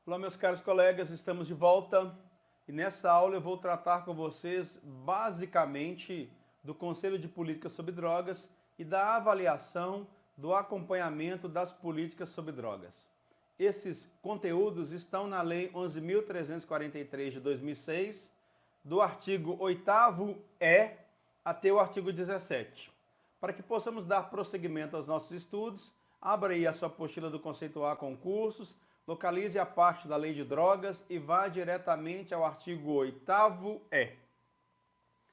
Olá, meus caros colegas, estamos de volta e nessa aula eu vou tratar com vocês basicamente do Conselho de Políticas sobre Drogas e da avaliação do acompanhamento das políticas sobre drogas. Esses conteúdos estão na Lei 11.343 de 2006, do artigo 8º-E até o artigo 17. Para que possamos dar prosseguimento aos nossos estudos, abra aí a sua apostila do Conceito A Concursos, localize a parte da Lei de Drogas e vá diretamente ao artigo 8º-E.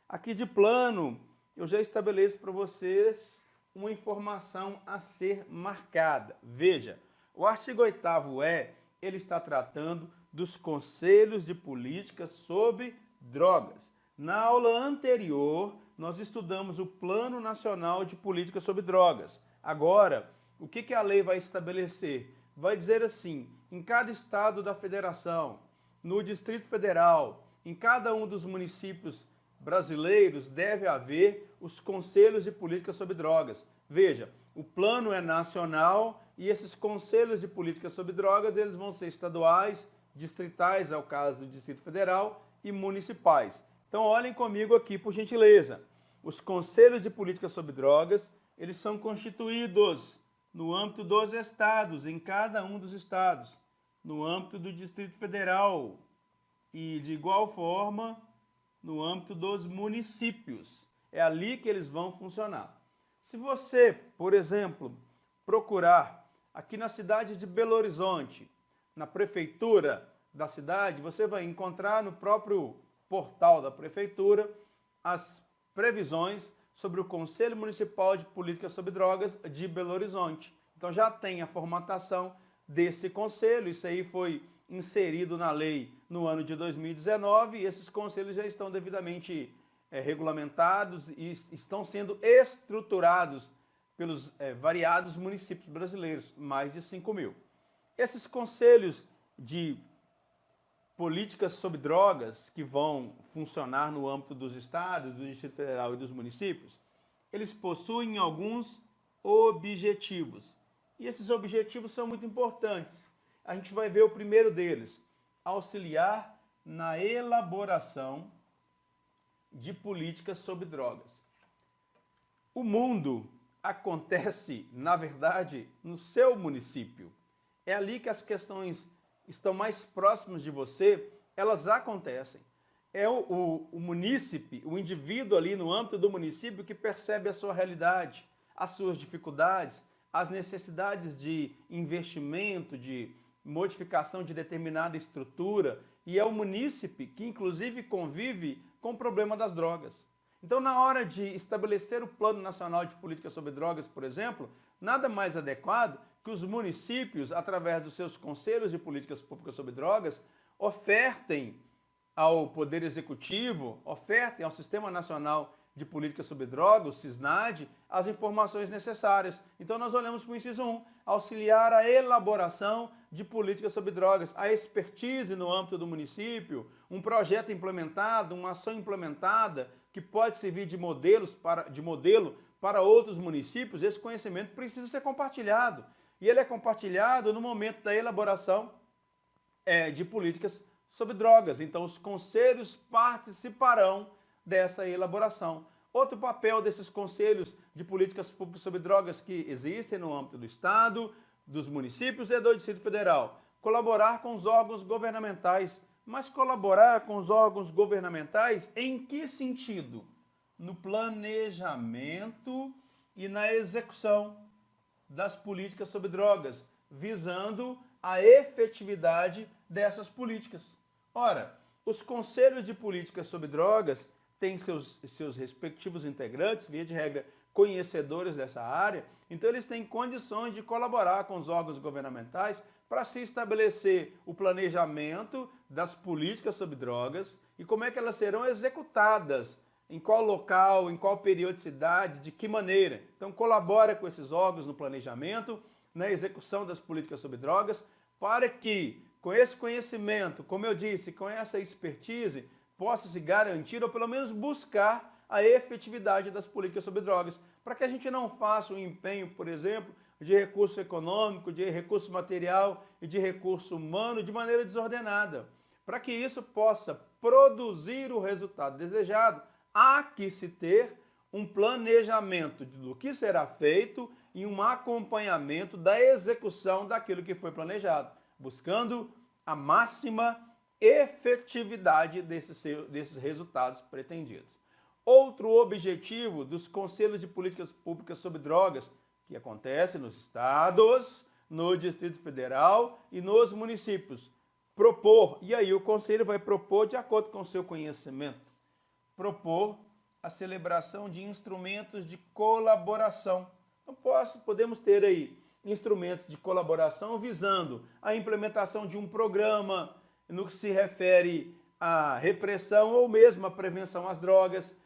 Aqui de plano, eu já estabeleço para vocês uma informação a ser marcada. Veja, o artigo 8º-E, ele está tratando dos conselhos de políticas sobre drogas. Na aula anterior, nós estudamos o Plano Nacional de Políticas sobre Drogas. Agora, o que a lei vai estabelecer? Vai dizer assim, em cada estado da federação, no Distrito Federal, em cada um dos municípios brasileiros, deve haver os conselhos de políticas sobre drogas. Veja, o plano é nacional e esses conselhos de políticas sobre drogas, eles vão ser estaduais, distritais, é o caso do Distrito Federal, e municipais. Então olhem comigo aqui, por gentileza. Os conselhos de políticas sobre drogas, eles são constituídos no âmbito dos estados, em cada um dos estados, no âmbito do Distrito Federal e, de igual forma, no âmbito dos municípios. É ali que eles vão funcionar. Se você, por exemplo, procurar aqui na cidade de Belo Horizonte, na prefeitura da cidade, você vai encontrar no próprio portal da prefeitura as previsões sobre o Conselho Municipal de Políticas sobre Drogas de Belo Horizonte. Então já tem a formatação desse conselho, isso aí foi inserido na lei no ano de 2019 e esses conselhos já estão devidamente regulamentados e estão sendo estruturados pelos variados municípios brasileiros, mais de 5.000. Esses conselhos de políticas sobre drogas que vão funcionar no âmbito dos estados, do Distrito Federal e dos municípios, eles possuem alguns objetivos. E esses objetivos são muito importantes. A gente vai ver o primeiro deles, auxiliar na elaboração de políticas sobre drogas. O mundo acontece, na verdade, no seu município. É ali que as questões estão mais próximas de você, elas acontecem. É o munícipe, o indivíduo ali no âmbito do município que percebe a sua realidade, as suas dificuldades, as necessidades de investimento, de modificação de determinada estrutura, e é o munícipe que inclusive convive com o problema das drogas. Então, na hora de estabelecer o Plano Nacional de Políticas sobre Drogas, por exemplo, nada mais adequado que os municípios, através dos seus conselhos de políticas públicas sobre drogas, ofertem ao Poder Executivo, ofertem ao Sistema Nacional de Políticas sobre Drogas, o SISNAD, as informações necessárias. Então nós olhamos para o inciso 1, auxiliar a elaboração de políticas sobre drogas, a expertise no âmbito do município, um projeto implementado, uma ação implementada, que pode servir de modelo para outros municípios. Esse conhecimento precisa ser compartilhado. E ele é compartilhado no momento da elaboração de políticas sobre drogas. Então, os conselhos participarão dessa elaboração. Outro papel desses conselhos de políticas públicas sobre drogas que existem no âmbito do Estado, dos municípios e do Distrito Federal. Colaborar com os órgãos governamentais. Mas colaborar com os órgãos governamentais em que sentido? No planejamento e na execução das políticas sobre drogas, visando a efetividade dessas políticas. Ora, os conselhos de políticas sobre drogas têm seus respectivos integrantes, via de regra, conhecedores dessa área, então eles têm condições de colaborar com os órgãos governamentais para se estabelecer o planejamento das políticas sobre drogas e como é que elas serão executadas, em qual local, em qual periodicidade, de que maneira. Então colabora com esses órgãos no planejamento, na execução das políticas sobre drogas, para que com esse conhecimento, como eu disse, com essa expertise, possa se garantir ou pelo menos buscar a efetividade das políticas sobre drogas, para que a gente não faça um empenho, por exemplo, de recurso econômico, de recurso material e de recurso humano de maneira desordenada. Para que isso possa produzir o resultado desejado, há que se ter um planejamento do que será feito e um acompanhamento da execução daquilo que foi planejado, buscando a máxima efetividade desses resultados pretendidos. Outro objetivo dos Conselhos de Políticas Públicas sobre Drogas, que acontece nos estados, no Distrito Federal e nos municípios, propor, e aí o Conselho vai propor de acordo com o seu conhecimento, propor a celebração de instrumentos de colaboração. Então, podemos ter aí instrumentos de colaboração visando a implementação de um programa no que se refere à repressão ou mesmo à prevenção às drogas,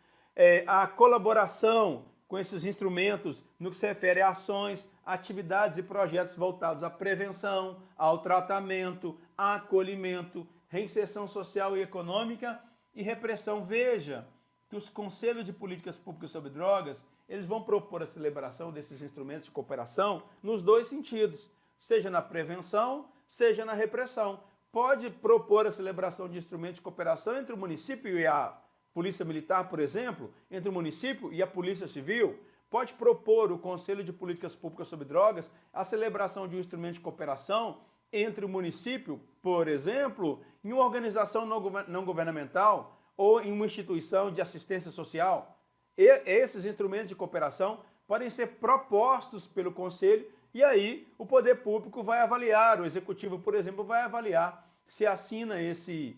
a colaboração com esses instrumentos no que se refere a ações, atividades e projetos voltados à prevenção, ao tratamento, acolhimento, reinserção social e econômica e repressão. Veja que os Conselhos de Políticas Públicas sobre Drogas, eles vão propor a celebração desses instrumentos de cooperação nos dois sentidos, seja na prevenção, seja na repressão. Pode propor a celebração de instrumentos de cooperação entre o município e a Polícia Militar, por exemplo, entre o município e a Polícia Civil. Pode propor o Conselho de Políticas Públicas sobre Drogas a celebração de um instrumento de cooperação entre o município, por exemplo, em uma organização não governamental ou em uma instituição de assistência social. Esses instrumentos de cooperação podem ser propostos pelo Conselho e aí o poder público vai avaliar, o Executivo, por exemplo, vai avaliar se assina esse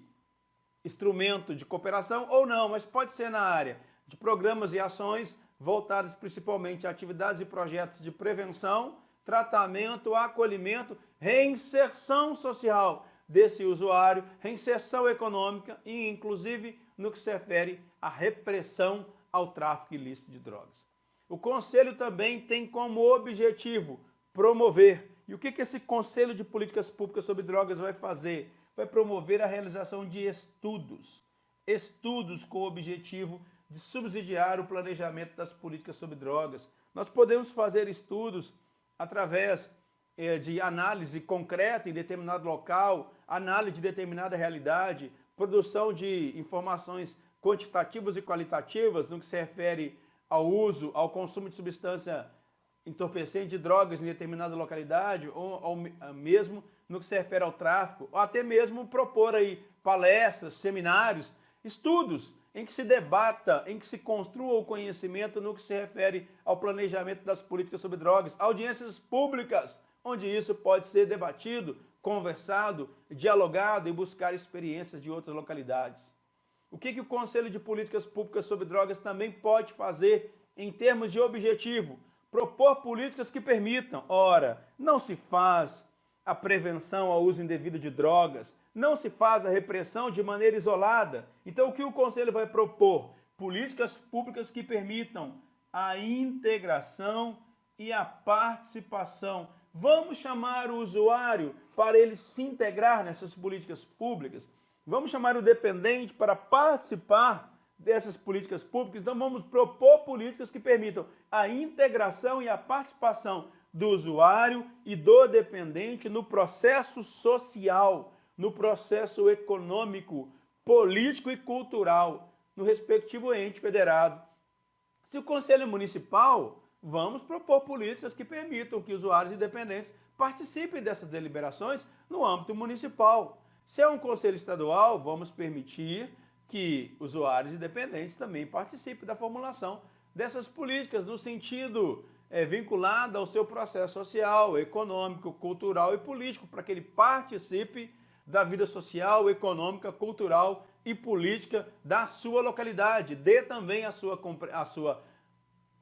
instrumento de cooperação ou não, mas pode ser na área de programas e ações voltadas principalmente a atividades e projetos de prevenção, tratamento, acolhimento, reinserção social desse usuário, reinserção econômica e inclusive no que se refere à repressão ao tráfico ilícito de drogas. O Conselho também tem como objetivo promover. E o que esse Conselho de Políticas Públicas sobre Drogas vai fazer? Vai promover a realização de estudos com o objetivo de subsidiar o planejamento das políticas sobre drogas. Nós podemos fazer estudos através de análise concreta em determinado local, análise de determinada realidade, produção de informações quantitativas e qualitativas no que se refere ao uso, ao consumo de substância entorpecente de drogas em determinada localidade, ou mesmo no que se refere ao tráfico, ou até mesmo propor aí palestras, seminários, estudos em que se debata, em que se construa o conhecimento no que se refere ao planejamento das políticas sobre drogas, audiências públicas, onde isso pode ser debatido, conversado, dialogado e buscar experiências de outras localidades. O que o Conselho de Políticas Públicas sobre Drogas também pode fazer em termos de objetivo? Propor políticas que permitam, ora, não se faz a prevenção ao uso indevido de drogas, não se faz a repressão de maneira isolada. Então, o que o Conselho vai propor? Políticas públicas que permitam a integração e a participação. Vamos chamar o usuário para ele se integrar nessas políticas públicas. Vamos chamar o dependente para participar dessas políticas públicas. Então, vamos propor políticas que permitam a integração e a participação do usuário e do dependente no processo social, no processo econômico, político e cultural, no respectivo ente federado. Se o Conselho Municipal, vamos propor políticas que permitam que usuários e dependentes participem dessas deliberações no âmbito municipal. Se é um Conselho Estadual, vamos permitir que usuários e dependentes também participem da formulação dessas políticas no sentido vinculado ao seu processo social, econômico, cultural e político, para que ele participe da vida social, econômica, cultural e política da sua localidade. Dê também a sua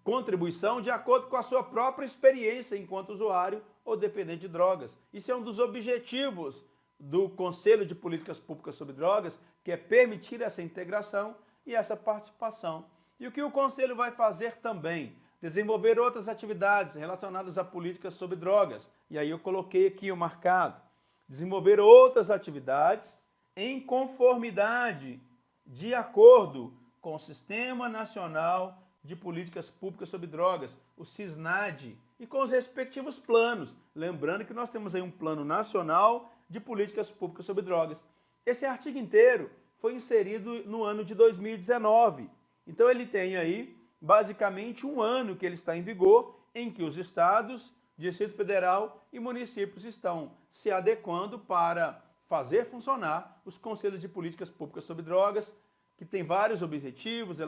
contribuição de acordo com a sua própria experiência enquanto usuário ou dependente de drogas. Isso é um dos objetivos do Conselho de Políticas Públicas sobre Drogas, que é permitir essa integração e essa participação. E o que o Conselho vai fazer também? Desenvolver outras atividades relacionadas a políticas sobre drogas. E aí eu coloquei aqui o marcado. Desenvolver outras atividades em conformidade, de acordo com o Sistema Nacional de Políticas Públicas sobre Drogas, o CISNAD, e com os respectivos planos. Lembrando que nós temos aí um Plano Nacional de Políticas Públicas sobre Drogas. Esse artigo inteiro foi inserido no ano de 2019. Então ele tem aí basicamente um ano que ele está em vigor, em que os estados, Distrito Federal e municípios estão se adequando para fazer funcionar os conselhos de políticas públicas sobre drogas, que tem vários objetivos,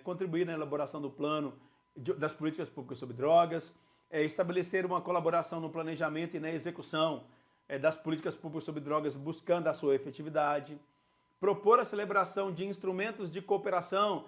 contribuir na elaboração do plano das políticas públicas sobre drogas, estabelecer uma colaboração no planejamento e na execução das políticas públicas sobre drogas, buscando a sua efetividade, propor a celebração de instrumentos de cooperação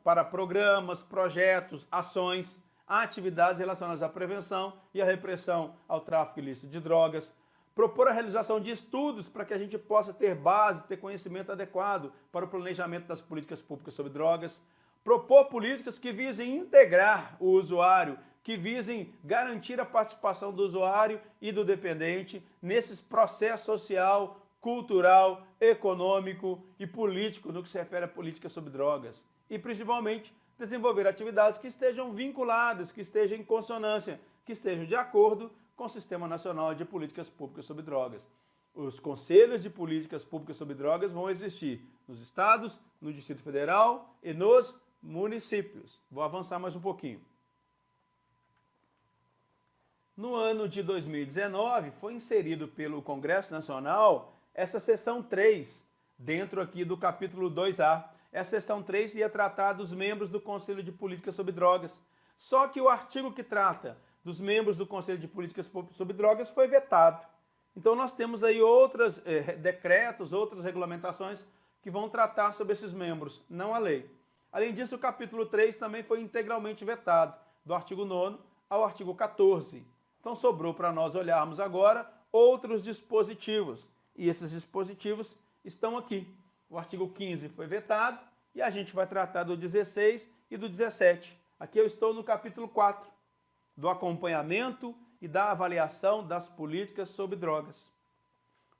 para programas, projetos, ações, atividades relacionadas à prevenção e à repressão ao tráfico ilícito de drogas, propor a realização de estudos para que a gente possa ter base, ter conhecimento adequado para o planejamento das políticas públicas sobre drogas, propor políticas que visem integrar o usuário, que visem garantir a participação do usuário e do dependente nesses processos social, cultural, econômico e político no que se refere a políticas sobre drogas. E, principalmente, desenvolver atividades que estejam vinculadas, que estejam em consonância, que estejam de acordo com o Sistema Nacional de Políticas Públicas sobre Drogas. Os conselhos de políticas públicas sobre drogas vão existir nos estados, no Distrito Federal e nos municípios. Vou avançar mais um pouquinho. No ano de 2019, foi inserido pelo Congresso Nacional essa seção 3, dentro aqui do capítulo 2A. Essa seção 3 ia tratar dos membros do Conselho de Políticas sobre Drogas. Só que o artigo que trata dos membros do Conselho de Políticas sobre Drogas foi vetado. Então nós temos aí outros decretos, outras regulamentações que vão tratar sobre esses membros, não a lei. Além disso, o capítulo 3 também foi integralmente vetado, do artigo 9º ao artigo 14. Então sobrou para nós olharmos agora outros dispositivos. E esses dispositivos estão aqui. O artigo 15 foi vetado e a gente vai tratar do 16 e do 17. Aqui eu estou no capítulo 4, do acompanhamento e da avaliação das políticas sobre drogas.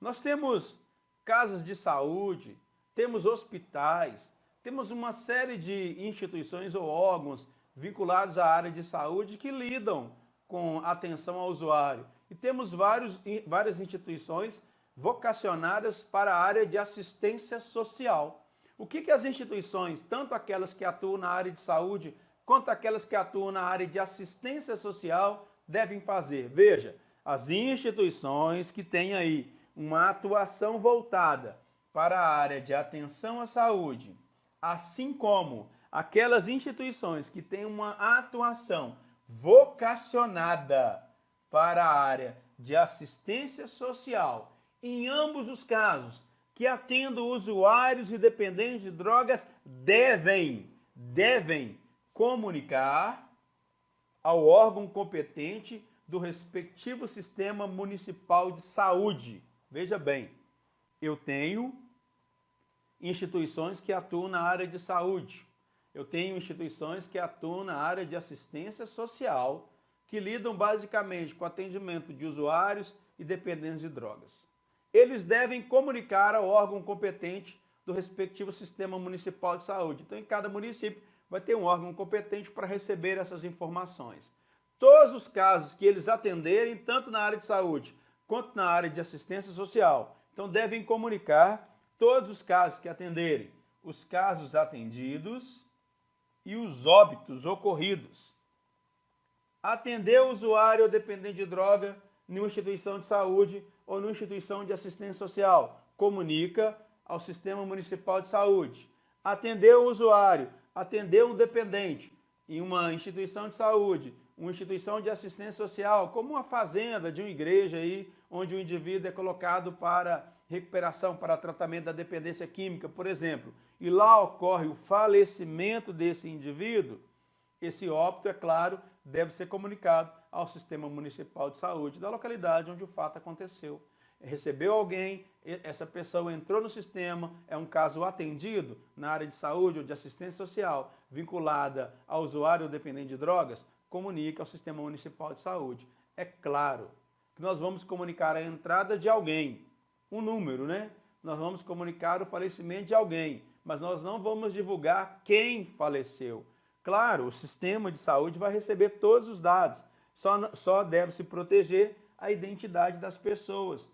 Nós temos casas de saúde, temos hospitais, temos uma série de instituições ou órgãos vinculados à área de saúde que lidam com atenção ao usuário. E temos várias instituições vocacionadas para a área de assistência social. O que as instituições, tanto aquelas que atuam na área de saúde, quanto aquelas que atuam na área de assistência social, devem fazer? Veja, as instituições que têm aí uma atuação voltada para a área de atenção à saúde, assim como aquelas instituições que têm uma atuação vocacionada para a área de assistência social, em ambos os casos, que atendam usuários e dependentes de drogas, devem comunicar ao órgão competente do respectivo sistema municipal de saúde. Veja bem, eu tenho instituições que atuam na área de saúde, eu tenho instituições que atuam na área de assistência social, que lidam basicamente com o atendimento de usuários e dependentes de drogas. Eles devem comunicar ao órgão competente do respectivo sistema municipal de saúde. Então, em cada município vai ter um órgão competente para receber essas informações. Todos os casos que eles atenderem, tanto na área de saúde quanto na área de assistência social, então devem comunicar todos os casos que atenderem, os casos atendidos e os óbitos ocorridos. Atender o usuário ou dependente de droga em uma instituição de saúde ou numa instituição de assistência social, comunica ao Sistema Municipal de Saúde. Atender o usuário, atender um dependente em uma instituição de saúde, uma instituição de assistência social, como uma fazenda de uma igreja aí, onde o indivíduo é colocado para recuperação, para tratamento da dependência química, por exemplo, e lá ocorre o falecimento desse indivíduo, esse óbito, é claro, deve ser comunicado ao Sistema Municipal de Saúde da localidade onde o fato aconteceu. Recebeu alguém, essa pessoa entrou no sistema, é um caso atendido na área de saúde ou de assistência social, vinculada ao usuário ou dependente de drogas, comunica ao Sistema Municipal de Saúde. É claro que nós vamos comunicar a entrada de alguém, um número, né? Nós vamos comunicar o falecimento de alguém, mas nós não vamos divulgar quem faleceu. Claro, o sistema de saúde vai receber todos os dados, só deve se proteger a identidade das pessoas,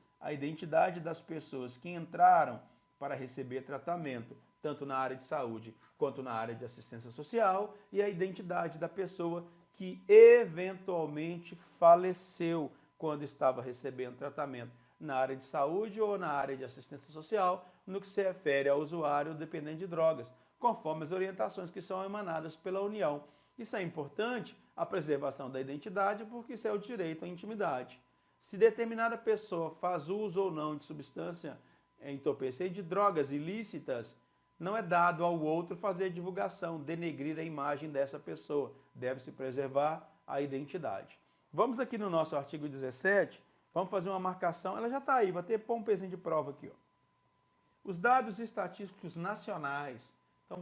que entraram para receber tratamento, tanto na área de saúde quanto na área de assistência social, e a identidade da pessoa que eventualmente faleceu quando estava recebendo tratamento na área de saúde ou na área de assistência social, no que se refere ao usuário dependente de drogas, conforme as orientações que são emanadas pela União. Isso é importante, a preservação da identidade, porque isso é o direito à intimidade. Se determinada pessoa faz uso ou não de substância entorpecente, de drogas ilícitas, não é dado ao outro fazer divulgação, denegrir a imagem dessa pessoa. Deve-se preservar a identidade. Vamos aqui no nosso artigo 17, vamos fazer uma marcação, ela já está aí, vai ter pôr um pezinho de prova aqui. Ó. Os dados estatísticos nacionais, então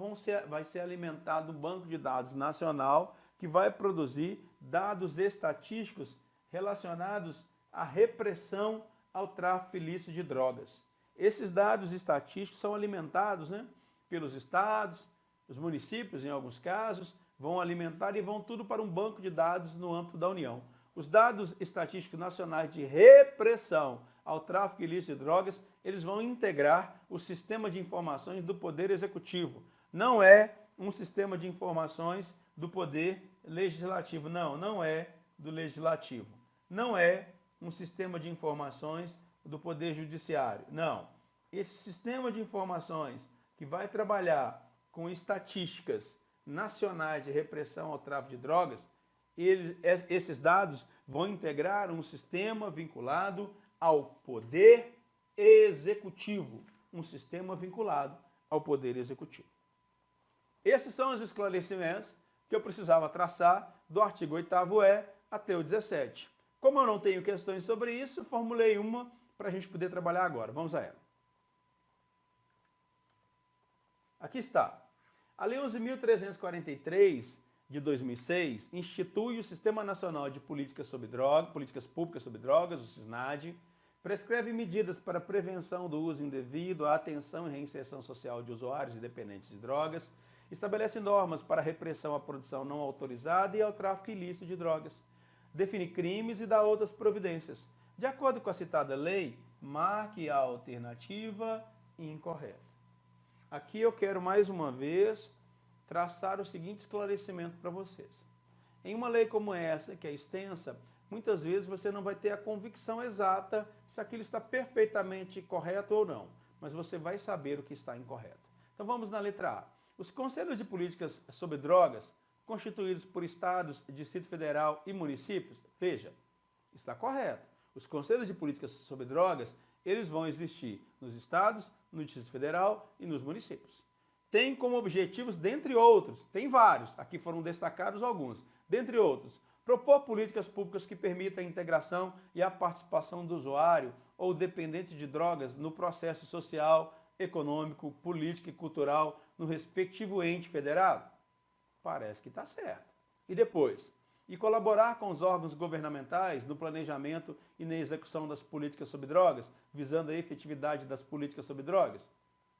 vai ser alimentado um banco de dados nacional que vai produzir dados estatísticos relacionados à repressão ao tráfico ilícito de drogas. Esses dados estatísticos são alimentados, pelos estados, os municípios, em alguns casos, vão alimentar e vão tudo para um banco de dados no âmbito da União. Os dados estatísticos nacionais de repressão ao tráfico ilícito de drogas, eles vão integrar o sistema de informações do Poder Executivo. Não é um sistema de informações do Poder Legislativo. Não é do Legislativo. Não é um sistema de informações do Poder Judiciário. Não. Esse sistema de informações que vai trabalhar com estatísticas nacionais de repressão ao tráfico de drogas, esses dados vão integrar um sistema vinculado ao Poder Executivo. Um sistema vinculado ao Poder Executivo. Esses são os esclarecimentos que eu precisava traçar do artigo 8º-E até o 17. Como eu não tenho questões sobre isso, formulei uma para a gente poder trabalhar agora. Vamos a ela. Aqui está. A Lei 11.343, de 2006, institui o Sistema Nacional de Políticas Públicas sobre Drogas, o SISNAD, prescreve medidas para prevenção do uso indevido, a atenção e reinserção social de usuários e dependentes de drogas, estabelece normas para a repressão à produção não autorizada e ao tráfico ilícito de drogas, define crimes e dá outras providências. De acordo com a citada lei, marque a alternativa incorreta. Aqui eu quero mais uma vez traçar o seguinte esclarecimento para vocês. Em uma lei como essa, que é extensa, muitas vezes você não vai ter a convicção exata se aquilo está perfeitamente correto ou não, mas você vai saber o que está incorreto. Então vamos na letra A. Os Conselhos de Políticas sobre Drogas, constituídos por estados, Distrito Federal e municípios, veja, está correto. Os Conselhos de Políticas sobre Drogas, eles vão existir nos estados, no Distrito Federal e nos municípios. Tem como objetivos, dentre outros, tem vários, aqui foram destacados alguns, dentre outros, propor políticas públicas que permitam a integração e a participação do usuário ou dependente de drogas no processo social, econômico, político e cultural no respectivo ente federado? Parece que está certo. E depois? E colaborar com os órgãos governamentais no planejamento e na execução das políticas sobre drogas, visando a efetividade das políticas sobre drogas?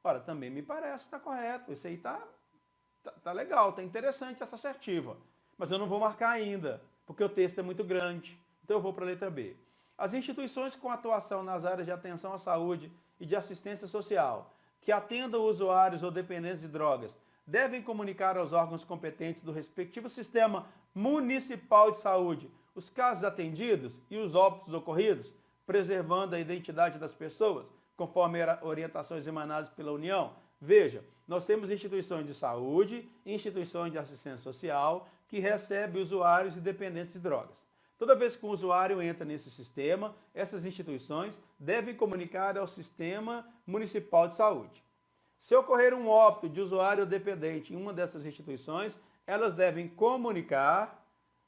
Ora, também me parece que está correto. Isso aí tá legal, está interessante essa assertiva. Mas eu não vou marcar ainda, porque o texto é muito grande. Então eu vou para a letra B. As instituições com atuação nas áreas de atenção à saúde e de assistência social, que atendam usuários ou dependentes de drogas, devem comunicar aos órgãos competentes do respectivo sistema municipal de saúde os casos atendidos e os óbitos ocorridos, preservando a identidade das pessoas, conforme orientações emanadas pela União. Veja, nós temos instituições de saúde e instituições de assistência social que recebem usuários e dependentes de drogas. Toda vez que um usuário entra nesse sistema, essas instituições devem comunicar ao Sistema Municipal de Saúde. Se ocorrer um óbito de usuário ou dependente em uma dessas instituições, elas devem comunicar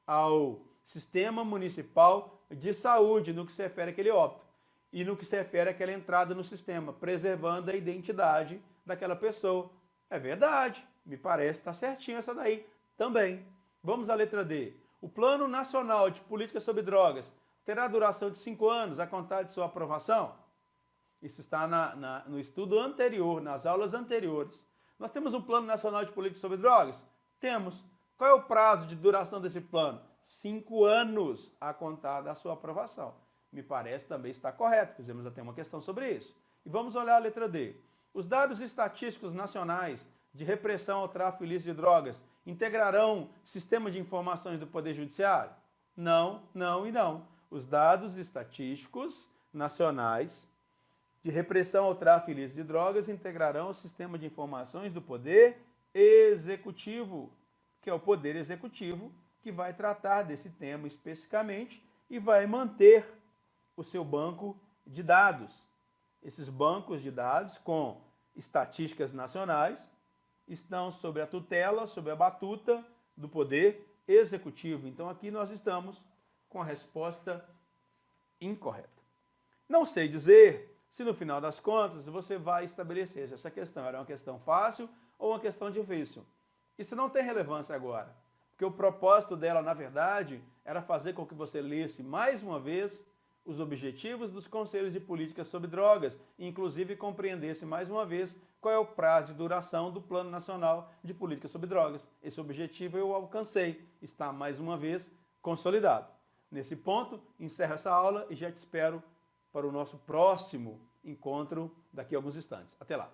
ao Sistema Municipal de Saúde no que se refere àquele óbito e no que se refere àquela entrada no sistema, preservando a identidade daquela pessoa. É verdade, me parece que está certinho essa daí também. Vamos à letra D. O Plano Nacional de Políticas sobre Drogas terá duração de 5 anos a contar de sua aprovação? Isso está no estudo anterior, nas aulas anteriores. Nós temos um Plano Nacional de Política sobre Drogas? Temos. Qual é o prazo de duração desse plano? 5 anos a contar da sua aprovação. Me parece também está correto, fizemos até uma questão sobre isso. E vamos olhar a letra D. Os dados estatísticos nacionais de repressão ao tráfico ilícito de drogas integrarão sistema de informações do Poder Judiciário? Não, não e não. Os dados estatísticos nacionais de repressão ao tráfico ilícito de drogas integrarão o sistema de informações do Poder Executivo, que é o Poder Executivo que vai tratar desse tema especificamente e vai manter o seu banco de dados. Esses bancos de dados com estatísticas nacionais estão sob a tutela, sob a batuta do Poder Executivo. Então aqui nós estamos com a resposta incorreta. Não sei dizer se no final das contas você vai estabelecer se essa questão era uma questão fácil ou uma questão difícil. Isso não tem relevância agora, porque o propósito dela, na verdade, era fazer com que você lesse mais uma vez os objetivos dos Conselhos de Política sobre Drogas, e inclusive compreendesse mais uma vez qual é o prazo de duração do Plano Nacional de Política sobre Drogas. Esse objetivo eu alcancei, está mais uma vez consolidado. Nesse ponto, encerro essa aula e já te espero para o nosso próximo encontro daqui a alguns instantes. Até lá!